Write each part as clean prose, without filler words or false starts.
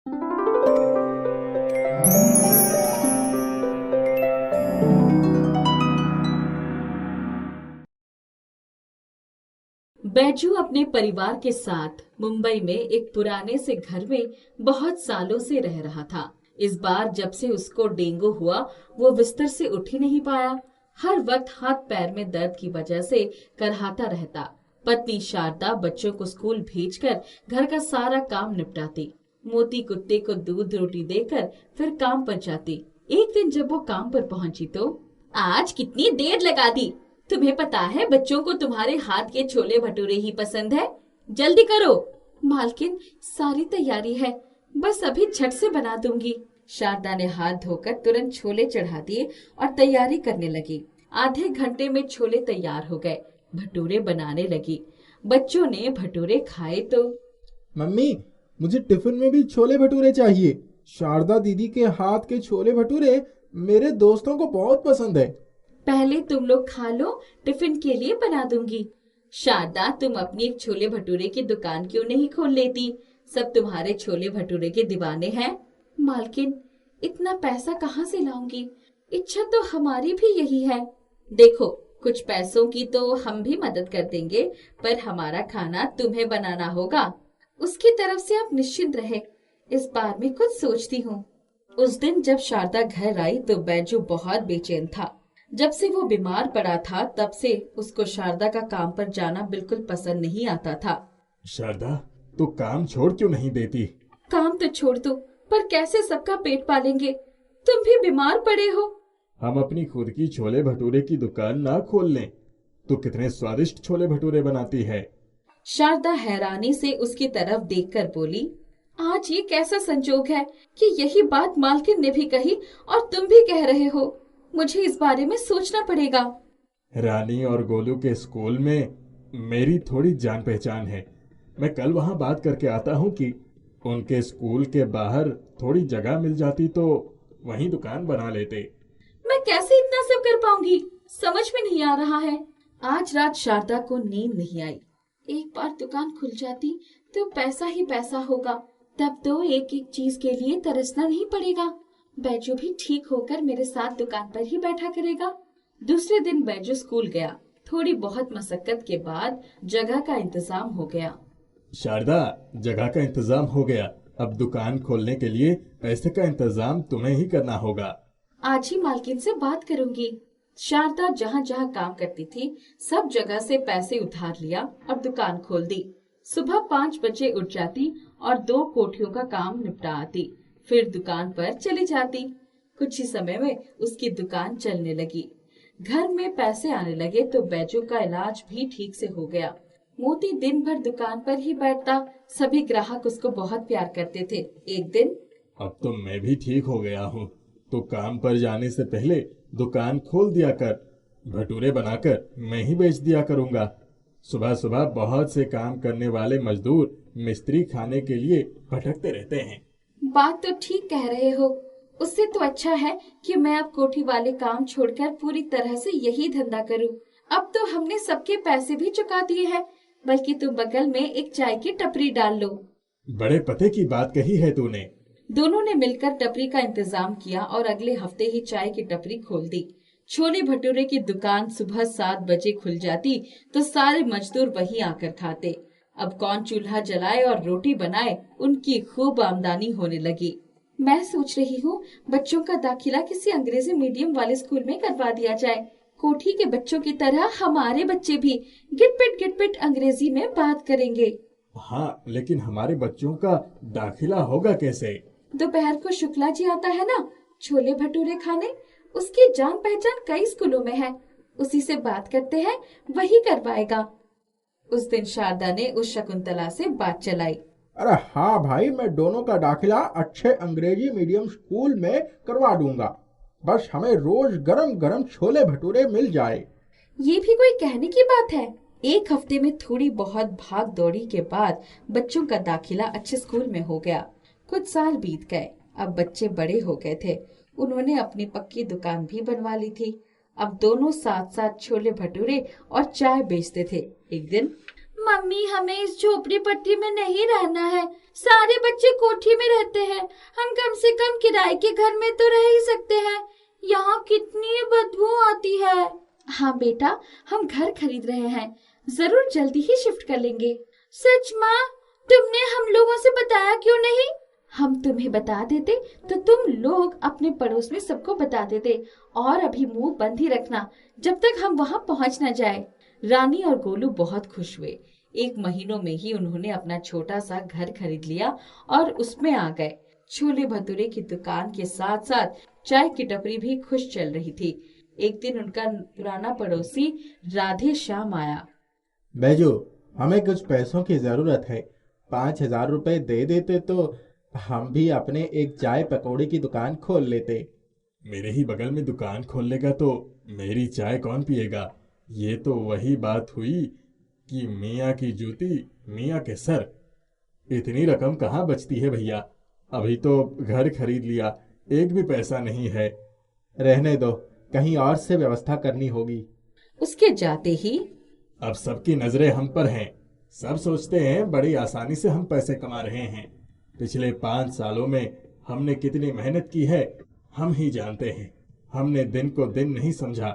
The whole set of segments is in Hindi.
बैजू अपने परिवार के साथ मुंबई में एक पुराने से घर में बहुत सालों से रह रहा था। इस बार जब से उसको डेंगू हुआ, वो बिस्तर से उठ ही नहीं पाया। हर वक्त हाथ पैर में दर्द की वजह से करहाता रहता। पत्नी शारदा बच्चों को स्कूल भेजकर घर का सारा काम निपटाती। मोती कुत्ते को दूध रोटी देकर फिर काम पर जाती। एक दिन जब वो काम पर पहुंची तो आज कितनी देर लगा दी। तुम्हें पता है बच्चों को तुम्हारे हाथ के छोले भटूरे ही पसंद है। जल्दी करो। मालकिन, सारी तैयारी है, बस अभी झट से बना दूंगी। शारदा ने हाथ धोकर तुरंत छोले चढ़ा दिए और तैयारी करने लगी। आधे घंटे में छोले तैयार हो गए। भटूरे बनाने लगी। बच्चों ने भटूरे खाए तो मम्मी, मुझे टिफिन में भी छोले भटूरे चाहिए। शारदा दीदी के हाथ के छोले भटूरे मेरे दोस्तों को बहुत पसंद है। पहले तुम लोग खा लो, टिफिन के लिए बना दूंगी। शारदा, तुम अपनी एक छोले भटूरे की दुकान क्यों नहीं खोल लेती? सब तुम्हारे छोले भटूरे के दीवाने हैं। मालकिन, इतना पैसा कहाँ से लाऊंगी? इच्छा तो हमारी भी यही है। देखो, कुछ पैसों की तो हम भी मदद कर देंगे, पर हमारा खाना तुम्हें बनाना होगा। उसकी तरफ से आप निश्चिंत रहे, इस बार मैं कुछ सोचती हूँ। उस दिन जब शारदा घर आई तो बैजू बहुत बेचैन था। जब से वो बीमार पड़ा था तब से उसको शारदा का काम पर जाना बिल्कुल पसंद नहीं आता था। शारदा, तू काम छोड़ क्यों नहीं देती? काम तो छोड़ दो, पर कैसे सबका पेट पालेंगे? तुम भी बीमार पड़े हो। हम अपनी खुद की छोले भटूरे की दुकान ना खोल लें? तू कितने स्वादिष्ट छोले भटूरे बनाती है। शारदा हैरानी से उसकी तरफ देखकर बोली, आज ये कैसा संजोग है कि यही बात मालकिन ने भी कही और तुम भी कह रहे हो। मुझे इस बारे में सोचना पड़ेगा। रानी और गोलू के स्कूल में मेरी थोड़ी जान पहचान है। मैं कल वहां बात करके आता हूँ कि उनके स्कूल के बाहर थोड़ी जगह मिल जाती तो वहीं दुकान बना लेते। मैं कैसे इतना सब कर पाऊंगी, समझ में नहीं आ रहा है। आज रात शारदा को नींद नहीं आई। एक बार दुकान खुल जाती तो पैसा ही पैसा होगा। तब तो एक एक चीज के लिए तरसना नहीं पड़ेगा। बैजू भी ठीक होकर मेरे साथ दुकान पर ही बैठा करेगा। दूसरे दिन बैजू स्कूल गया। थोड़ी बहुत मशक्कत के बाद जगह का इंतजाम हो गया। शारदा, जगह का इंतजाम हो गया। अब दुकान खोलने के लिए पैसे का इंतजाम तुम्हें ही करना होगा। आज ही मालकिन से बात करूंगी। शारदा जहाँ जहाँ काम करती थी सब जगह से पैसे उधार लिया और दुकान खोल दी। सुबह 5 बजे उठ जाती और 2 कोठियों का काम निपटा आती। फिर दुकान पर चली जाती। कुछ ही समय में उसकी दुकान चलने लगी। घर में पैसे आने लगे तो बैजू का इलाज भी ठीक से हो गया। मोती दिन भर दुकान पर ही बैठता। सभी ग्राहक उसको बहुत प्यार करते थे। एक दिन अब तो मैं भी ठीक हो गया हूँ। तो काम पर जाने से पहले दुकान खोल दिया कर। भटूरे बनाकर मैं ही बेच दिया करूंगा। सुबह सुबह बहुत से काम करने वाले मजदूर मिस्त्री खाने के लिए भटकते रहते हैं। बात तो ठीक कह रहे हो। उससे तो अच्छा है कि मैं अब कोठी वाले काम छोड़कर पूरी तरह से यही धंधा करूं। अब तो हमने सबके पैसे भी चुका दिए हैं, बल्कि तुम बगल में एक चाय की टपरी डाल लो। बड़े पते की बात कही है तूने। दोनों ने मिलकर टपरी का इंतजाम किया और अगले हफ्ते ही चाय की टपरी खोल दी। छोले भटूरे की दुकान सुबह 7 बजे खुल जाती तो सारे मजदूर वहीं आकर खाते। अब कौन चूल्हा जलाए और रोटी बनाए, उनकी खूब आमदनी होने लगी। मैं सोच रही हूँ बच्चों का दाखिला किसी अंग्रेजी मीडियम वाले स्कूल में करवा दिया जाए। कोठी के बच्चों की तरह हमारे बच्चे भी गिट पिट अंग्रेजी में बात करेंगे। हाँ, लेकिन हमारे बच्चों का दाखिला होगा कैसे? दोपहर को शुक्ला जी आता है ना, छोले भटूरे खाने। उसकी जान पहचान कई स्कूलों में है। उसी से बात करते हैं, वही करवाएगा। उस दिन शारदा ने उस शकुंतला से बात चलाई। अरे हाँ भाई, मैं दोनों का दाखिला अच्छे अंग्रेजी मीडियम स्कूल में करवा दूंगा। बस हमें रोज गरम गरम छोले भटूरे मिल जाए। ये भी कोई कहने की बात है? एक हफ्ते में थोड़ी बहुत भाग दौड़ी के बाद बच्चों का दाखिला अच्छे स्कूल में हो गया। कुछ साल बीत गए। अब बच्चे बड़े हो गए थे। उन्होंने अपनी पक्की दुकान भी बनवा ली थी। अब दोनों साथ साथ छोले भटूरे और चाय बेचते थे। एक दिन, मम्मी, हमें इस झोपड़ी पट्टी में नहीं रहना है। सारे बच्चे कोठी में रहते हैं, हम कम से कम किराए के घर में तो रह ही सकते हैं। यहाँ कितनी बदबू आती है। हाँ बेटा, हम घर खरीद रहे हैं, जरूर जल्दी ही शिफ्ट कर लेंगे। सच माँ, तुमने हम लोगों से बताया क्यों नहीं? हम तुम्हें बता देते तो तुम लोग अपने पड़ोस में सबको बता देते, और अभी मुंह बंद ही रखना जब तक हम वहाँ पहुँच न जाए। रानी और गोलू बहुत खुश हुए। 1 महीनों में ही उन्होंने अपना छोटा सा घर खरीद लिया और उसमें आ गए। छोले भटूरे की दुकान के साथ साथ चाय की टपरी भी खुश चल रही थी। एक दिन उनका पुराना पड़ोसी राधे श्याम आया। बैजू, हमें कुछ पैसों की जरूरत है। 5,000 रुपए दे देते तो हम भी अपने एक चाय पकौड़ी की दुकान खोल लेते। मेरे ही बगल में दुकान खोल लेगा तो मेरी चाय कौन पिएगा? ये तो वही बात हुई कि मियाँ की जूती मियाँ के सर। इतनी रकम कहाँ बचती है भैया? अभी तो घर खरीद लिया, एक भी पैसा नहीं है। रहने दो, कहीं और से व्यवस्था करनी होगी। उसके जाते ही अब सबकी नजरें हम पर हैं। सब सोचते हैं बड़ी आसानी से हम पैसे कमा रहे हैं। पिछले 5 सालों में हमने कितनी मेहनत की है हम ही जानते हैं। हमने दिन को दिन नहीं समझा।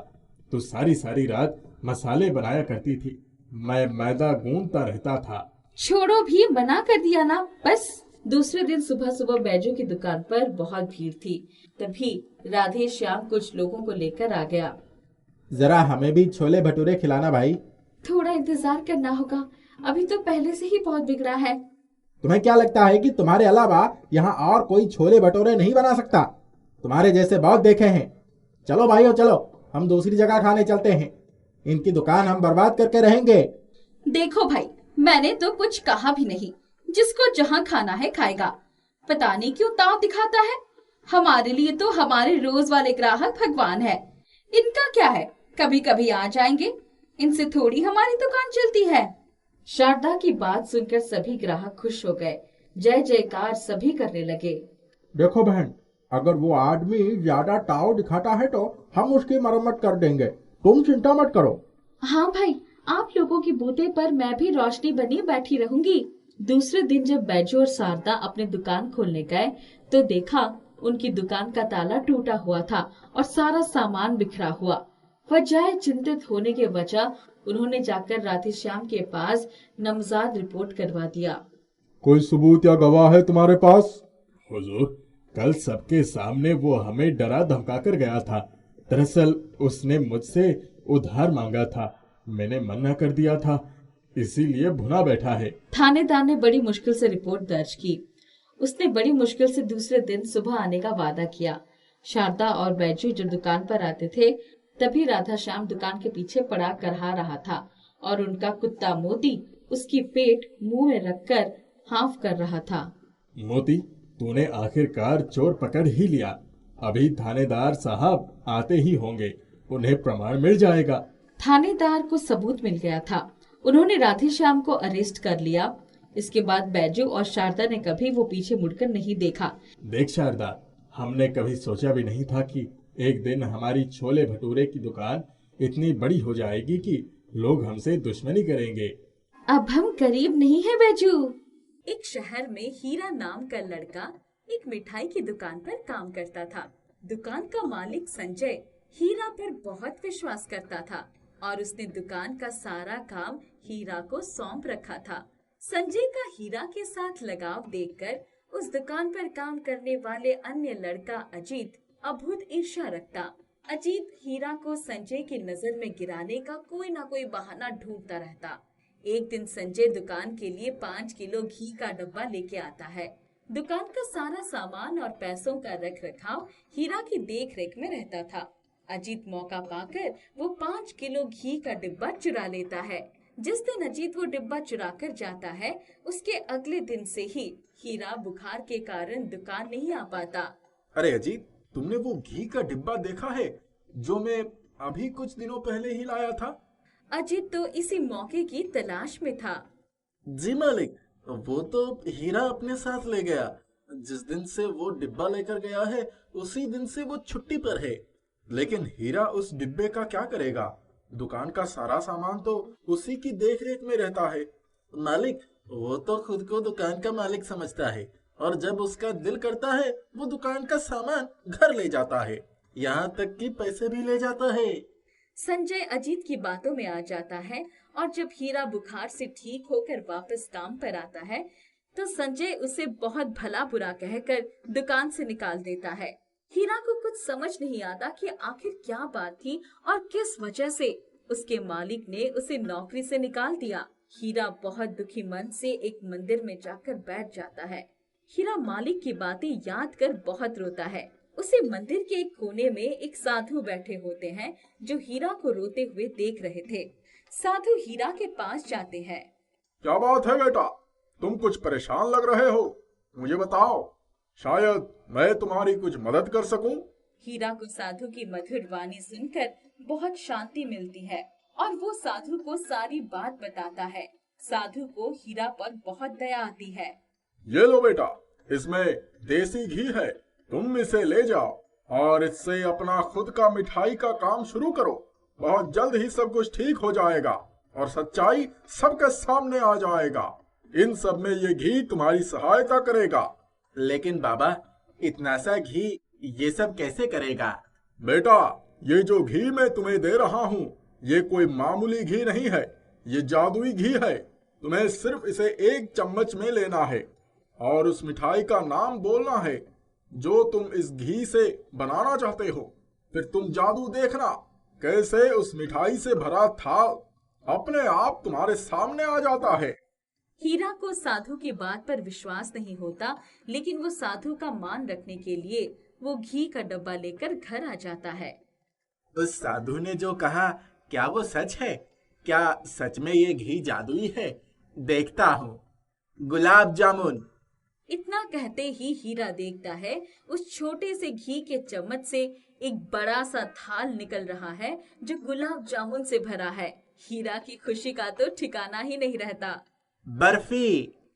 तो सारी सारी रात मसाले बनाया करती थी, मैं मैदा गूंदता रहता था। छोड़ो, भी मना कर दिया ना बस। दूसरे दिन सुबह सुबह बैजू की दुकान पर बहुत भीड़ थी। तभी राधे श्याम कुछ लोगों को लेकर आ गया। जरा हमें भी छोले भटूरे खिलाना भाई। थोड़ा इंतजार करना होगा, अभी तो पहले से ही बहुत बिगड़ा है। तुम्हें क्या लगता है कि तुम्हारे अलावा यहाँ और कोई छोले भटूरे नहीं बना सकता? तुम्हारे जैसे बहुत देखे हैं। चलो भाइयों चलो, हम दूसरी जगह खाने चलते हैं। इनकी दुकान हम बर्बाद करके रहेंगे। देखो भाई, मैंने तो कुछ कहा भी नहीं। जिसको जहाँ खाना है खाएगा। पता नहीं क्यों ताव दिखाता है। हमारे लिए तो हमारे रोज वाले ग्राहक भगवान है। इनका क्या है, कभी कभी आ जाएंगे, इनसे थोड़ी हमारी दुकान चलती है। शारदा की बात सुनकर सभी ग्राहक खुश हो गए। जय जयकार सभी करने लगे। देखो बहन, अगर वो आदमी ज्यादा ताव दिखाता है तो हम उसकी मरम्मत कर देंगे, तुम चिंता मत करो। हाँ भाई, आप लोगों की बूते पर मैं भी रोशनी बनी बैठी रहूंगी। दूसरे दिन जब बैजू और शारदा अपने दुकान खोलने गए तो देखा उनकी दुकान का ताला टूटा हुआ था और सारा सामान बिखरा हुआ। वजह चिंतित होने के वजह उन्होंने जाकर राधेश्याम के पास नामजद रिपोर्ट करवा दिया। कोई सबूत या गवाह है तुम्हारे पास? हुजूर, कल सबके सामने वो हमें डरा धमका कर गया था। दरअसल उसने मुझसे उधार मांगा था, मैंने मना कर दिया था, इसीलिए भुना बैठा है। थानेदार ने बड़ी मुश्किल से रिपोर्ट दर्ज की। उसने बड़ी मुश्किल से दूसरे दिन सुबह आने का वादा किया। शारदा और बैजू जब दुकान पर आते थे तभी राधा श्याम दुकान के पीछे पड़ा करहा रहा था और उनका कुत्ता मोती उसकी पेट मुंह में रखकर हाफ कर रहा था। मोती, तूने आखिरकार चोर पकड़ ही लिया। अभी थानेदार साहब आते ही होंगे, उन्हें प्रमाण मिल जाएगा। थानेदार को सबूत मिल गया था। उन्होंने राधेश्याम को अरेस्ट कर लिया। इसके बाद बैजू और शारदा ने कभी वो पीछे मुड़कर नहीं देखा। देख शारदा, हमने कभी सोचा भी नहीं था कि एक दिन हमारी छोले भटूरे की दुकान इतनी बड़ी हो जाएगी कि लोग हमसे दुश्मनी करेंगे। अब हम गरीब नहीं है बैजू। एक शहर में हीरा नाम का लड़का एक मिठाई की दुकान पर काम करता था। दुकान का मालिक संजय हीरा पर बहुत विश्वास करता था और उसने दुकान का सारा काम हीरा को सौंप रखा था। संजय का हीरा के साथ लगाव देखकर उस दुकान पर काम करने वाले अन्य लड़का अजीत अभूत ईर्ष्या रखता। अजीत हीरा को संजय की नजर में गिराने का कोई ना कोई बहाना ढूंढता रहता। एक दिन संजय दुकान के लिए 5 किलो घी का डब्बा लेके आता है। दुकान का सारा सामान और पैसों का रख रखाव हीरा की देख रेख में रहता था। अजीत मौका पाकर वो 5 किलो घी का डिब्बा चुरा लेता है। जिस दिन अजीत वो डिब्बा चुरा कर जाता है उसके अगले दिन से ही हीरा बुखार के कारण दुकान नहीं आ पाता। अरे अजीत, तुमने वो घी का डिब्बा देखा है जो मैं अभी कुछ दिनों पहले ही लाया था? अजीत तो इसी मौके की तलाश में था। जी मालिक, वो तो हीरा अपने साथ ले गया। जिस दिन से वो डिब्बा लेकर गया है उसी दिन से वो छुट्टी पर है। लेकिन हीरा उस डिब्बे का क्या करेगा? दुकान का सारा सामान तो उसी की देख रेख में रहता है। मालिक, वो तो खुद को दुकान का मालिक समझता है और जब उसका दिल करता है वो दुकान का सामान घर ले जाता है, यहाँ तक कि पैसे भी ले जाता है। संजय अजीत की बातों में आ जाता है और जब हीरा बुखार से ठीक होकर वापस काम पर आता है तो संजय उसे बहुत भला बुरा कहकर दुकान से निकाल देता है। हीरा को कुछ समझ नहीं आता कि आखिर क्या बात थी और किस वजह से उसके मालिक ने उसे नौकरी से निकाल दिया। हीरा बहुत दुखी मन से एक मंदिर में जाकर बैठ जाता है। हीरा मालिक की बातें याद कर बहुत रोता है। उसे मंदिर के एक कोने में एक साधु बैठे होते हैं जो हीरा को रोते हुए देख रहे थे। साधु हीरा के पास जाते हैं। क्या बात है बेटा, तुम कुछ परेशान लग रहे हो, मुझे बताओ, शायद मैं तुम्हारी कुछ मदद कर सकूं। हीरा को साधु की मधुर वाणी सुनकर बहुत शांति मिलती है और वो साधु को सारी बात बताता है। साधु को हीरा पर बहुत दया आती है। ये लो बेटा, इसमें देसी घी है, तुम इसे ले जाओ और इससे अपना खुद का मिठाई का काम शुरू करो। बहुत जल्द ही सब कुछ ठीक हो जाएगा और सच्चाई सबके सामने आ जाएगा। इन सब में ये घी तुम्हारी सहायता करेगा। लेकिन बाबा, इतना सा घी ये सब कैसे करेगा? बेटा, ये जो घी मैं तुम्हें दे रहा हूँ, ये कोई मामूली घी नहीं है, ये जादुई घी है। तुम्हें सिर्फ इसे 1 चम्मच में लेना है और उस मिठाई का नाम बोलना है जो तुम इस घी से बनाना चाहते हो। फिर तुम जादू देखना, कैसे उस मिठाई से भरा थाल अपने आप तुम्हारे सामने आ जाता है। हीरा को साधु की बात पर विश्वास नहीं होता, लेकिन वो साधु का मान रखने के लिए वो घी का डब्बा लेकर घर आ जाता है। उस साधु ने जो कहा, क्या वो सच है? क्या सच में ये घी जादुई है? देखता हूँ। गुलाब जामुन। इतना कहते ही हीरा देखता है उस छोटे से घी के चम्मच से एक बड़ा सा थाल निकल रहा है जो गुलाब जामुन से भरा है। हीरा की खुशी का तो ठिकाना ही नहीं रहता। बर्फी।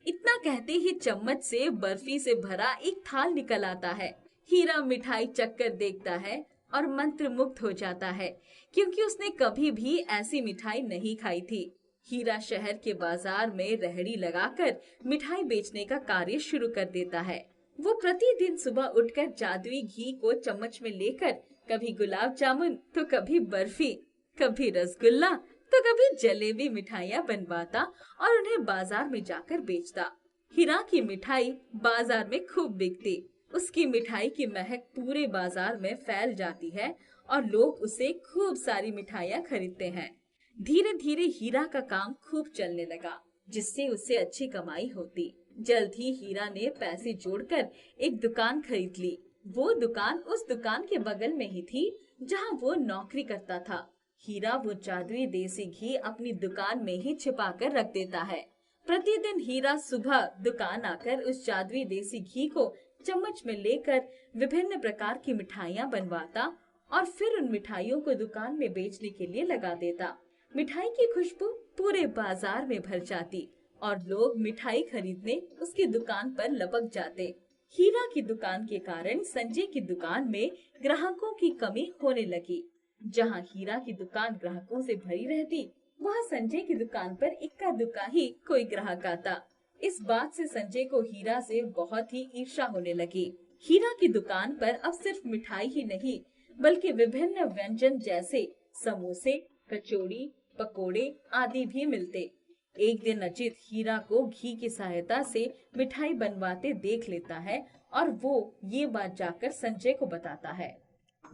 इतना कहते ही चम्मच से बर्फी से भरा एक थाल निकल आता है। हीरा मिठाई चखकर देखता है और मंत्र मुग्ध हो जाता है, क्योंकि उसने कभी भी ऐसी मिठाई नहीं खाई थी। हीरा शहर के बाजार में रेहड़ी लगाकर मिठाई बेचने का कार्य शुरू कर देता है। वो प्रतिदिन सुबह उठकर जादुई घी को चम्मच में लेकर कभी गुलाब जामुन तो कभी बर्फी, कभी रसगुल्ला तो कभी जलेबी मिठाइयाँ बनवाता और उन्हें बाजार में जाकर बेचता। हीरा की मिठाई बाजार में खूब बिकती। उसकी मिठाई की महक पूरे बाजार में फैल जाती है और लोग उसे खूब सारी मिठाइयाँ खरीदते हैं। धीरे धीरे हीरा का काम खूब चलने लगा, जिससे उसे अच्छी कमाई होती। जल्द ही हीरा ने पैसे जोड़कर एक दुकान खरीद ली। वो दुकान उस दुकान के बगल में ही थी जहाँ वो नौकरी करता था। हीरा वो जादुई देसी घी अपनी दुकान में ही छिपा कर रख देता है। प्रतिदिन हीरा सुबह दुकान आकर उस जादुई देसी घी को चम्मच में लेकर विभिन्न प्रकार की मिठाइयाँ बनवाता और फिर उन मिठाइयों को दुकान में बेचने के लिए लगा देता। मिठाई की खुशबू पूरे बाजार में भर जाती और लोग मिठाई खरीदने उसकी दुकान पर लपक जाते। हीरा की दुकान के कारण संजय की दुकान में ग्राहकों की कमी होने लगी। जहाँ हीरा की दुकान ग्राहकों से भरी रहती, वहाँ संजय की दुकान पर इक्का दुक्का ही कोई ग्राहक आता। इस बात से संजय को हीरा से बहुत ही ईर्ष्या होने लगी। हीरा की दुकान पर अब सिर्फ मिठाई ही नहीं, बल्कि विभिन्न व्यंजन जैसे समोसे, कचौड़ी, पकोड़े आदि भी मिलते। एक दिन अजित हीरा को घी की सहायता से मिठाई बनवाते देख लेता है और वो ये बात जाकर संजय को बताता है।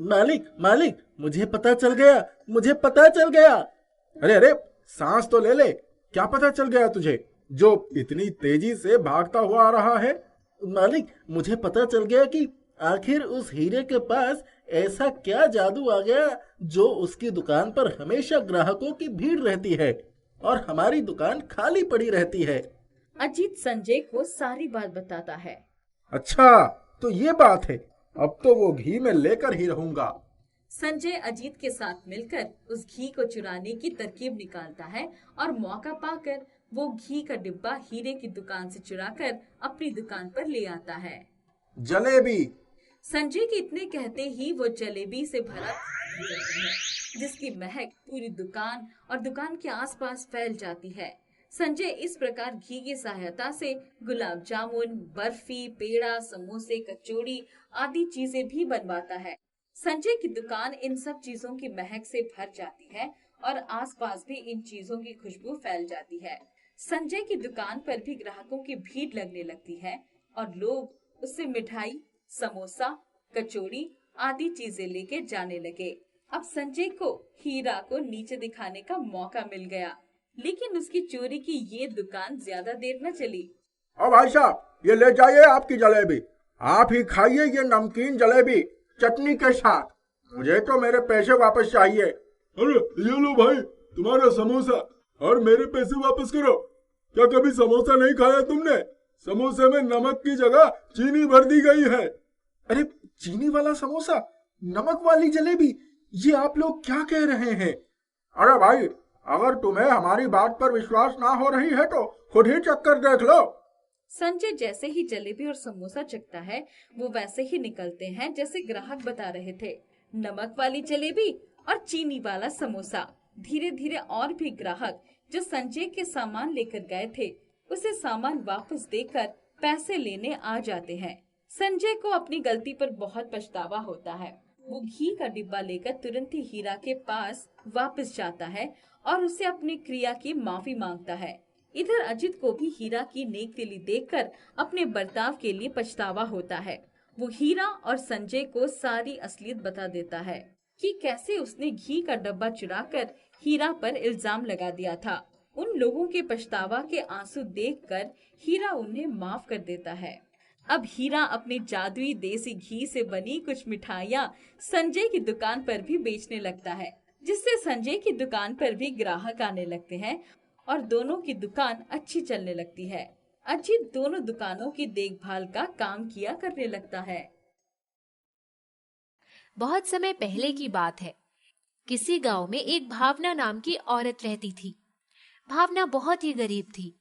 मालिक, मुझे पता चल गया। अरे, सांस तो ले ले। क्या पता चल गया तुझे, जो इतनी तेजी से भागता हुआ आ रहा है? मालिक, मुझे पता चल गया कि आखिर उस हीरे के पास ऐसा क्या जादू आ गया जो उसकी दुकान पर हमेशा ग्राहकों की भीड़ रहती है और हमारी दुकान खाली पड़ी रहती है। अजीत संजय को सारी बात बताता है। अच्छा, तो ये बात है। अब तो वो घी में लेकर ही रहूंगा। संजय अजीत के साथ मिलकर उस घी को चुराने की तरकीब निकालता है और मौका पाकर वो घी का डिब्बा हीरे की दुकान से चुराकर अपनी दुकान पर ले आता है। जलेबी। संजय के इतने कहते ही वो जलेबी से भरा जिसकी महक पूरी दुकान और दुकान के आसपास फैल जाती है। संजय इस प्रकार घी की सहायता से गुलाब जामुन, बर्फी, पेड़ा, समोसे, कचौड़ी आदि चीजें भी बनवाता है। संजय की दुकान इन सब चीजों की महक से भर जाती है और आसपास भी इन चीजों की खुशबू फैल जाती है। संजय की दुकान पर भी ग्राहकों की भीड़ लगने लगती है और लोग उससे मिठाई, समोसा, कचौड़ी आदि चीजें लेके जाने लगे। अब संजय को हीरा को नीचे दिखाने का मौका मिल गया, लेकिन उसकी चोरी की ये दुकान ज्यादा देर न चली। अब भाई साहब, ये ले जाइए आपकी जलेबी, आप ही खाइए ये नमकीन जलेबी चटनी के साथ। मुझे तो मेरे पैसे वापस चाहिए। अरे ये लो भाई तुम्हारा समोसा और मेरे पैसे वापस करो। क्या कभी समोसा नहीं खाया तुमने? समोसे में नमक की जगह चीनी भर दी गई है। अरे चीनी वाला समोसा, नमक वाली जलेबी, ये आप लोग क्या कह रहे हैं? अरे भाई, अगर तुम्हें हमारी बात पर विश्वास ना हो रही है तो खुद ही चक्कर देख लो। संजय जैसे ही जलेबी और समोसा चखता है, वो वैसे ही निकलते हैं जैसे ग्राहक बता रहे थे। नमक वाली जलेबी और चीनी वाला समोसा। धीरे धीरे और भी ग्राहक जो संजय के सामान लेकर गए थे, उसे सामान वापस देकर पैसे लेने आ जाते हैं। संजय को अपनी गलती पर बहुत पछतावा होता है। वो घी का डिब्बा लेकर तुरंत ही हीरा के पास वापस जाता है और उसे अपनी क्रिया की माफी मांगता है। इधर अजित को भी हीरा की नेक दिली देखकर अपने बर्ताव के लिए पछतावा होता है। वो हीरा और संजय को सारी असलियत बता देता है कि कैसे उसने घी का डब्बा चुराकर हीरा पर इल्जाम लगा दिया था। उन लोगों के पछतावा के आंसू देखकर हीरा उन्हें माफ कर देता है। अब हीरा अपने जादुई देसी घी से बनी कुछ मिठाइयाँ संजय की दुकान पर भी बेचने लगता है, जिससे संजय की दुकान पर भी ग्राहक आने लगते हैं और दोनों की दुकान अच्छी चलने लगती है। अजित दोनों दुकानों की देखभाल का काम किया करने लगता है। बहुत समय पहले की बात है। किसी गांव में एक भावना नाम की औरत रहती थी। भावना बहुत ही गरीब थी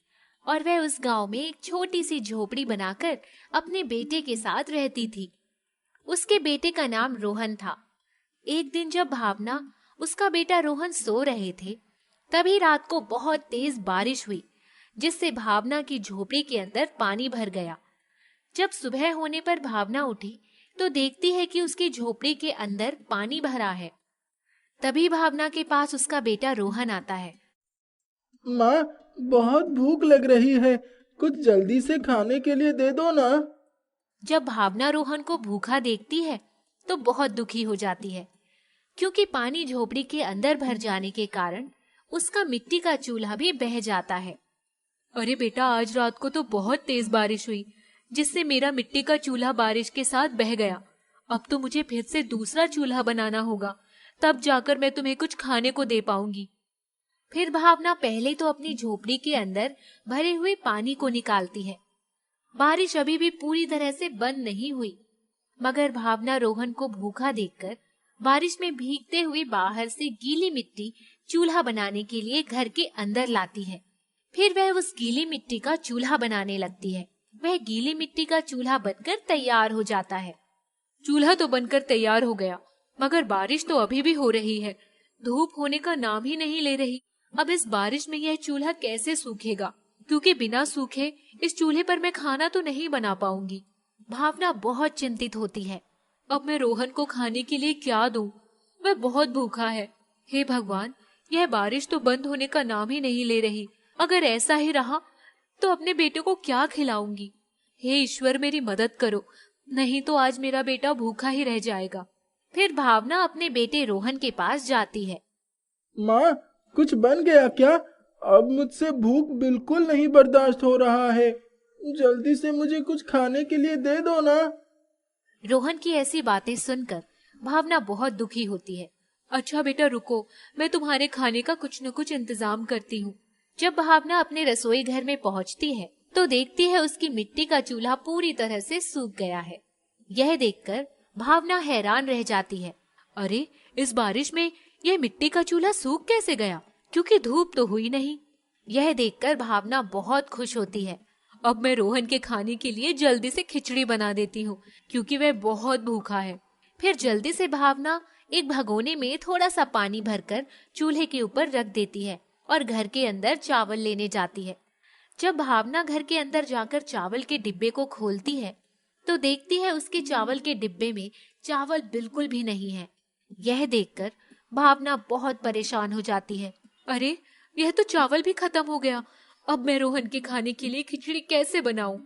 और वह उस गांव में एक छोटी सी झोपड़ी बनाकर अपने बेटे के साथ रहती थी। उसके बेटे का नाम रोहन था। एक दिन जब भावना, उसका बेटा रोहन सो रहे थे, तभी रात को बहुत तेज बारिश हुई, जिससे भावना की झोपड़ी के अंदर पानी भर गया। जब सुबह होने पर भावना उठी तो देखती है कि उसकी झोपड़ी के अंदर पानी भरा है। तभी भावना के पास उसका बेटा रोहन आता है। माँ, बहुत भूख लग रही है, कुछ जल्दी से खाने के लिए दे दो ना। जब भावना रोहन को भूखा देखती है तो बहुत दुखी हो जाती है, क्योंकि पानी झोपड़ी के अंदर भर जाने के कारण उसका मिट्टी का चूल्हा भी बह जाता है। अरे बेटा, आज रात को तो बहुत तेज बारिश हुई, जिससे मेरा मिट्टी का चूल्हा बारिश के साथ बह गया। अब तो मुझे फिर से दूसरा चूल्हा बनाना होगा, तब जाकर मैं तुम्हें कुछ खाने को दे पाऊंगी। फिर भावना पहले तो अपनी झोपड़ी के अंदर भरे हुए पानी को निकालती है। बारिश अभी भी पूरी तरह से बंद नहीं हुई, मगर भावना रोहन को भूखा देखकर बारिश में भीगते हुए बाहर से गीली मिट्टी चूल्हा बनाने के लिए घर के अंदर लाती है। फिर वह उस गीली मिट्टी का चूल्हा बनाने लगती है। वह गीली मिट्टी का चूल्हा बनकर तैयार हो जाता है। चूल्हा तो बनकर तैयार हो गया, मगर बारिश तो अभी भी हो रही है। धूप होने का नाम ही नहीं ले रही। अब इस बारिश में यह चूल्हा कैसे सूखेगा, क्योंकि बिना सूखे इस चूल्हे पर मैं खाना तो नहीं बना पाऊंगी। भावना बहुत चिंतित होती है। अब मैं रोहन को खाने के लिए क्या दूं? वह बहुत भूखा है। हे भगवान, यह बारिश तो बंद होने का नाम ही नहीं ले रही। अगर ऐसा ही रहा तो अपने बेटे को क्या खिलाऊंगी? हे ईश्वर, मेरी मदद करो, नहीं तो आज मेरा बेटा भूखा ही रह जाएगा। फिर भावना अपने बेटे रोहन के पास जाती है। माँ, कुछ बन गया क्या? अब मुझसे भूख बिल्कुल नहीं बर्दाश्त हो रहा है, जल्दी से मुझे कुछ खाने के लिए दे दो ना। रोहन की ऐसी बातें सुनकर भावना बहुत दुखी होती है। अच्छा बेटा रुको, मैं तुम्हारे खाने का कुछ न कुछ इंतजाम करती हूँ। जब भावना अपने रसोई घर में पहुँचती है तो देखती है उसकी मिट्टी का चूल्हा पूरी तरह से सूख गया है। यह देखकर भावना हैरान रह जाती है। अरे, इस बारिश में यह मिट्टी का चूल्हा सूख कैसे गया, क्योंकि धूप तो हुई नहीं। यह देखकर भावना बहुत खुश होती है। अब मैं रोहन के खाने के लिए जल्दी से खिचड़ी बना देती हूँ, क्योंकि वह बहुत भूखा है। फिर जल्दी से भावना एक भगोने में थोड़ा सा पानी भरकर चूल्हे के ऊपर रख देती है और घर के अंदर चावल लेने जाती है। जब भावना घर के अंदर जाकर चावल के डिब्बे को खोलती है तो देखती है उसके चावल के डिब्बे में चावल बिल्कुल भी नहीं है। यह देखकर भावना बहुत परेशान हो जाती है। अरे, यह तो चावल भी खत्म हो गया। अब मैं रोहन के खाने के लिए खिचड़ी कैसे बनाऊं?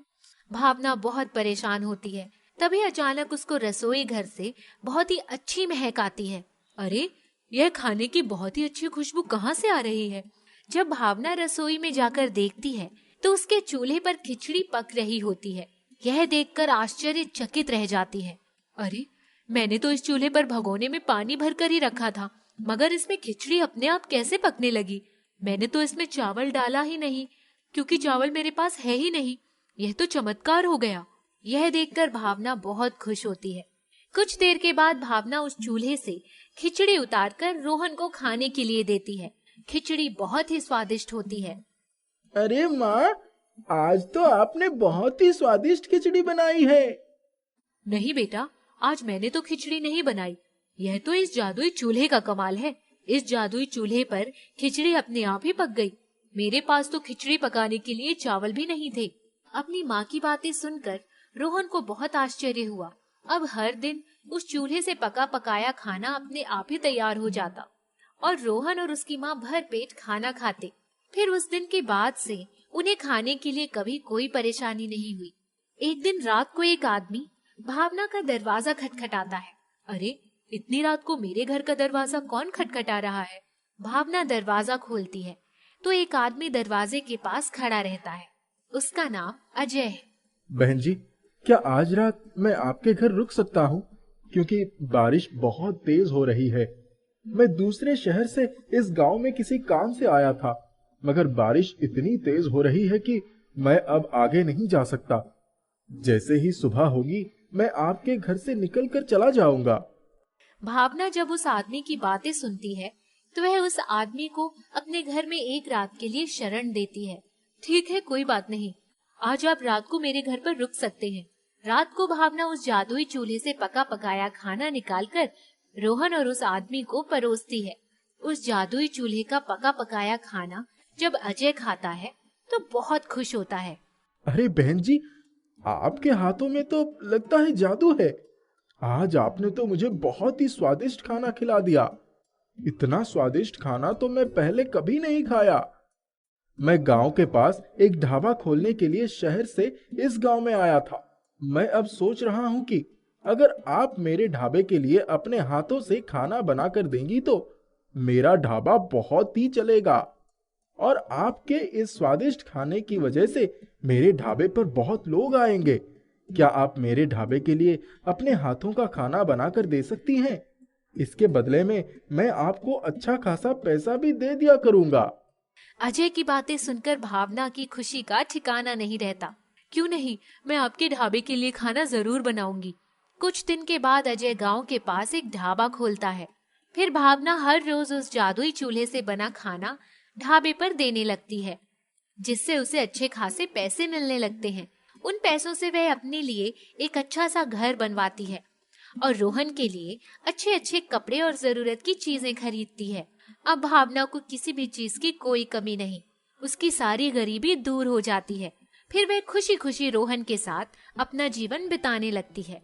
भावना बहुत परेशान होती है। तभी अचानक उसको रसोई घर से बहुत ही अच्छी महक आती है। अरे, यह खाने की बहुत ही अच्छी खुशबू कहाँ से आ रही है? जब भावना रसोई में जाकर देखती है तो उसके चूल्हे पर खिचड़ी पक रही होती है। यह देखकर आश्चर्यचकित रह जाती है। अरे, मैंने तो इस चूल्हे पर भगोने में पानी भरकर ही रखा था, मगर इसमें खिचड़ी अपने आप कैसे पकने लगी? मैंने तो इसमें चावल डाला ही नहीं, क्योंकि चावल मेरे पास है ही नहीं। यह तो चमत्कार हो गया। यह देखकर भावना बहुत खुश होती है। कुछ देर के बाद भावना उस चूल्हे से खिचड़ी उतारकर रोहन को खाने के लिए देती है। खिचड़ी बहुत ही स्वादिष्ट होती है। अरे माँ, आज तो आपने बहुत ही स्वादिष्ट खिचड़ी बनाई है। नहीं बेटा, आज मैंने तो खिचड़ी नहीं बनाई। यह तो इस जादुई चूल्हे का कमाल है। इस जादुई चूल्हे पर खिचड़ी अपने आप ही पक गई। मेरे पास तो खिचड़ी पकाने के लिए चावल भी नहीं थे। अपनी माँ की बातें सुनकर रोहन को बहुत आश्चर्य हुआ। अब हर दिन उस चूल्हे से पका पकाया खाना अपने आप ही तैयार हो जाता और रोहन और उसकी माँ भर पेट खाना खाते। फिर उस दिन के बाद से उन्हें खाने के लिए कभी कोई परेशानी नहीं हुई। एक दिन रात को एक आदमी भावना का दरवाजा खटखटाता है। अरे, इतनी रात को मेरे घर का दरवाजा कौन खटखटा रहा है? भावना दरवाजा खोलती है तो एक आदमी दरवाजे के पास खड़ा रहता है। उसका नाम अजय है। बहन जी, क्या आज रात मैं आपके घर रुक सकता हूँ? क्योंकि बारिश बहुत तेज हो रही है। मैं दूसरे शहर से इस गांव में किसी काम से आया था, मगर बारिश इतनी तेज हो रही है कि मैं अब आगे नहीं जा सकता। जैसे ही सुबह होगी मैं आपके घर से निकलकर चला जाऊंगा। भावना जब उस आदमी की बातें सुनती है तो वह उस आदमी को अपने घर में एक रात के लिए शरण देती है। ठीक है, कोई बात नहीं, आज आप रात को मेरे घर पर रुक सकते हैं। रात को भावना उस जादुई चूल्हे से पका पकाया खाना निकालकर रोहन और उस आदमी को परोसती है। उस जादुई चूल्हे का पका पकाया खाना जब अजय खाता है तो बहुत खुश होता है। अरे बहन जी, आपके हाथों में तो लगता है जादू है। आज आपने तो मुझे बहुत ही स्वादिष्ट खाना खिला दिया। इतना स्वादिष्ट खाना तो मैं पहले कभी नहीं खाया। मैं गांव के पास एक ढाबा खोलने के लिए शहर से इस गांव में आया था। मैं अब सोच रहा हूं कि अगर आप मेरे ढाबे के लिए अपने हाथों से खाना बनाकर देंगी तो मेरा ढाबा बहुत ही चलेगा और आपके इस स्वादिष्ट खाने की वजह से मेरे ढाबे पर बहुत लोग आएंगे। क्या आप मेरे ढाबे के लिए अपने हाथों का खाना बनाकर दे सकती हैं? इसके बदले में मैं आपको अच्छा खासा पैसा भी दे दिया करूंगा। अजय की बातें सुनकर भावना की खुशी का ठिकाना नहीं रहता। क्यों नहीं, मैं आपके ढाबे के लिए खाना जरूर बनाऊंगी। कुछ दिन के बाद अजय गांव के पास एक ढाबा खोलता है। फिर भावना हर रोज उस जादुई चूल्हे से बना खाना ढाबे पर देने लगती है, जिससे उसे अच्छे खासे पैसे मिलने लगते हैं। उन पैसों से वह अपने लिए एक अच्छा सा घर बनवाती है और रोहन के लिए अच्छे अच्छे कपड़े और जरूरत की चीजें खरीदती है। अब भावना को किसी भी चीज की कोई कमी नहीं। उसकी सारी गरीबी दूर हो जाती है। फिर वह खुशी खुशी रोहन के साथ अपना जीवन बिताने लगती है।